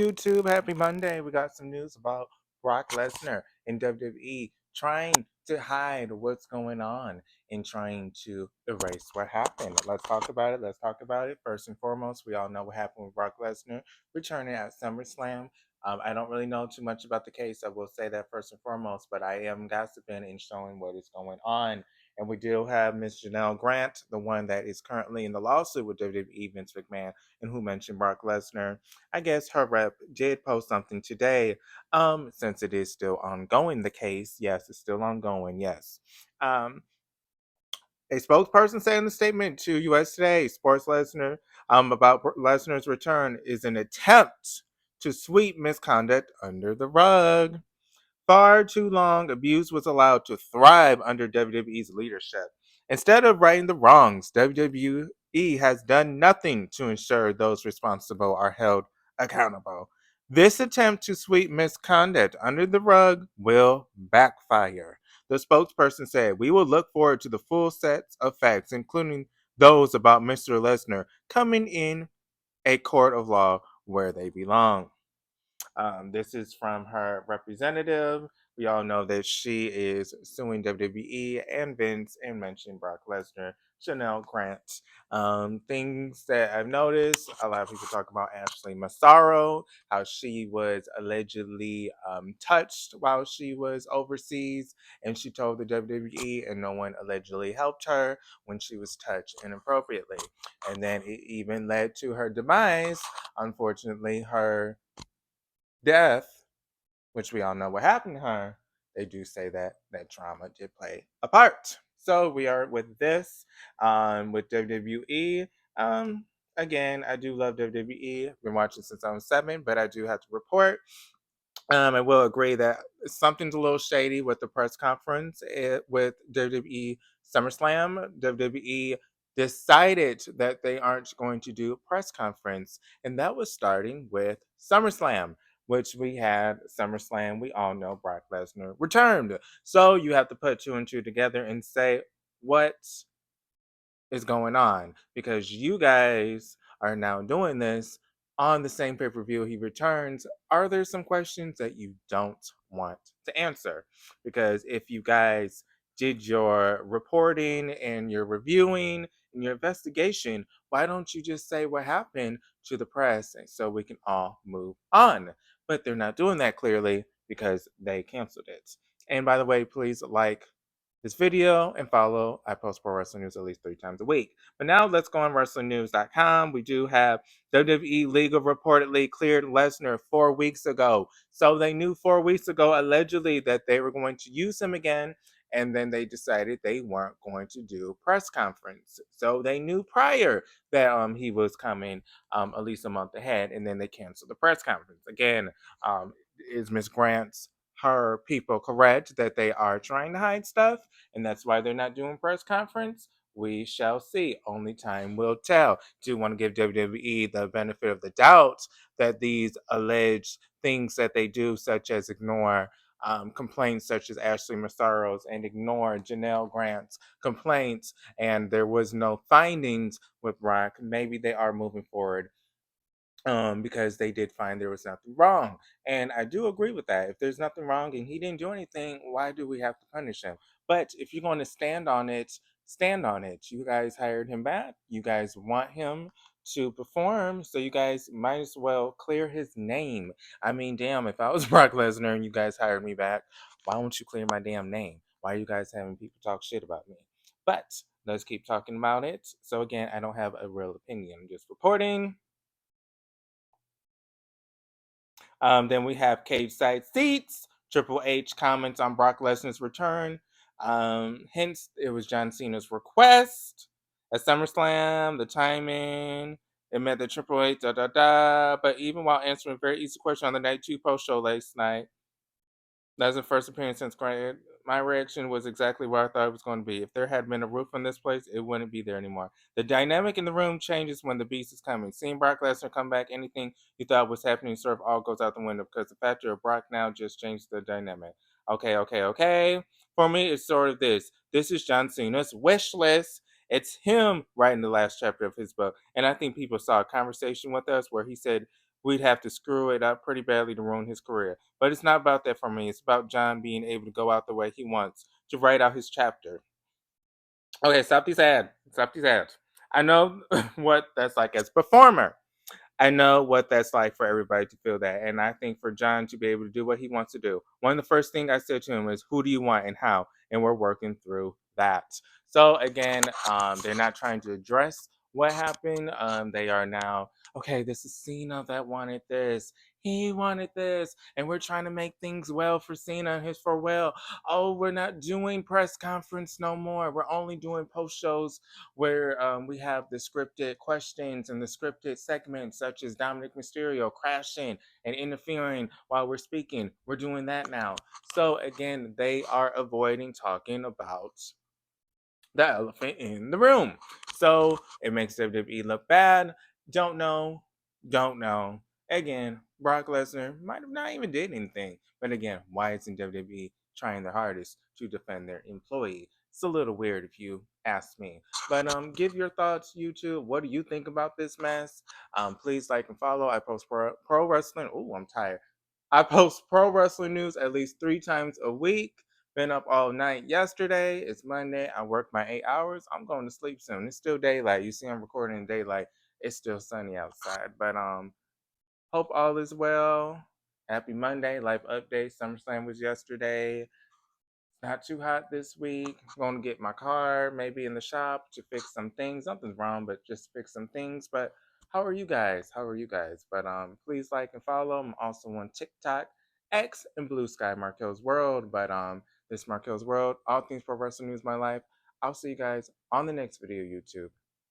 YouTube? Happy Monday. We got some news about Brock Lesnar and WWE trying to hide what's going on and trying to erase what happened. Let's talk about it. Let's talk about it. First and foremost, we all know what happened with Brock Lesnar returning at SummerSlam. I don't really know too much about the case. I will say that first and foremost, but I am gossiping and showing what is going on. And we do have Miss Janelle Grant, the one that is currently in the lawsuit with WWE Vince McMahon, and who mentioned Brock Lesnar. I guess her rep did post something today, since it is still ongoing, the case. Yes, it's still ongoing, yes. Um, a spokesperson said in the statement to US Today, Sports Lesnar, about Lesnar's return is an attempt to sweep misconduct under the rug. Far too long, abuse was allowed to thrive under WWE's leadership. Instead of righting the wrongs, WWE has done nothing to ensure those responsible are held accountable. This attempt to sweep misconduct under the rug will backfire. The spokesperson said, "We will look forward to the full sets of facts, including those about Mr. Lesnar, coming in a court of law where they belong." This is from her representative. We all know that she is suing WWE and Vince and mentioned Brock Lesnar, Chanel Grant. Things that I've noticed, a lot of people talk about Ashley Massaro, how she was allegedly touched while she was overseas, and she told the WWE, and no one allegedly helped her when she was touched inappropriately. And then it even led to her demise. Unfortunately, her death, which we all know what happened to her, they do say that that trauma did play a part. So we are with this, with WWE. Um, Again, I do love WWE. Been watching since I was 7, but I do have to report. I will agree that something's a little shady with the press conference with WWE SummerSlam. WWE decided that they aren't going to do a press conference, and that was starting with SummerSlam, which we had SummerSlam. We all know Brock Lesnar returned. So you have to put two and two together and say, what is going on, because you guys are now doing this on the same pay-per-view he returns. Are there some questions that you don't want to answer? Because if you guys did your reporting and your reviewing and your investigation, why don't you just say what happened to the press so we can all move on? But they're not doing that, clearly, because they canceled it. And by the way, please like this video and follow. I post pro wrestling news at least 3 times a week. But now let's go on WrestlingNews.com. We do have WWE Legal reportedly cleared Lesnar 4 weeks ago. So they knew 4 weeks ago, allegedly, that they were going to use him again. And then they decided they weren't going to do a press conference. So they knew prior that he was coming at least a month ahead. And then they canceled the press conference. Again, is Miss Grant's her people correct that they are trying to hide stuff, and that's why they're not doing press conference? We shall see. Only time will tell. Do want to give WWE the benefit of the doubt that these alleged things that they do, such as ignore complaints such as Ashley Massaro's and ignore Janelle Grant's complaints, and there was no findings with Brock. Maybe they are moving forward, because they did find there was nothing wrong. And I do agree with that. If there's nothing wrong and he didn't do anything, why do we have to punish him? But if you're going to stand on it, stand on it. You guys hired him back. You guys want him to perform, so you guys might as well clear his name. I mean, damn, if I was Brock Lesnar and you guys hired me back, why won't you clear my damn name? Why are you guys having people talk shit about me? But let's keep talking about it. So again, I don't have a real opinion. I'm just reporting. Then we have cage side seats. Triple H comments on Brock Lesnar's return. Hence, it was John Cena's request at SummerSlam. The timing, it meant that Triple H, da da da. But even while answering a very easy question on the Night 2 post show last night, that's the first appearance since granted. My reaction was exactly what I thought it was going to be. If there had been a roof on this place, it wouldn't be there anymore. The dynamic in the room changes when the Beast is coming. Seeing Brock Lesnar come back, anything you thought was happening sort of all goes out the window, because the factor of Brock now just changed the dynamic. Okay. For me, it's sort of this. This is John Cena's wish list. It's him writing the last chapter of his book. And I think people saw a conversation with us where he said, we'd have to screw it up pretty badly to ruin his career. But it's not about that for me. It's about John being able to go out the way he wants to write out his chapter. Okay, stop these ads. Stop these ads. I know what that's like as a performer. I know what that's like for everybody to feel that. And I think for John to be able to do what he wants to do, one of the first things I said to him is, who do you want and how? And we're working through that. So again, they're not trying to address what happened. They are now, okay, this is Cena that wanted this. He wanted this. And we're trying to make things well for Cena and his farewell. Oh, we're not doing press conference no more. We're only doing post shows where we have the scripted questions and the scripted segments, such as Dominic Mysterio crashing and interfering while we're speaking. We're doing that now. So, again, they are avoiding talking about the elephant in the room. So, it makes WWE look bad. Don't know. Don't know. Again, Brock Lesnar might have not even did anything. But again, why isn't WWE trying their hardest to defend their employee? It's a little weird if you ask me. But give your thoughts, YouTube. What do you think about this mess? Please like and follow. I post pro wrestling. Oh, I'm tired. I post pro wrestling news at least 3 times a week. Been up all night yesterday. It's Monday. I worked my 8 hours. I'm going to sleep soon. It's still daylight. You see, I'm recording in daylight. It's still sunny outside. But hope all is well. Happy Monday. Life update. SummerSlam was yesterday. Not too hot this week. I'm going to get my car maybe in the shop to fix some things. Nothing's wrong, but just fix some things. But how are you guys? How are you guys? But please like and follow. I'm also on TikTok, X, and Blue Sky, Markel's World. But this Markel's World, all things pro wrestling news, my life. I'll see you guys on the next video, YouTube.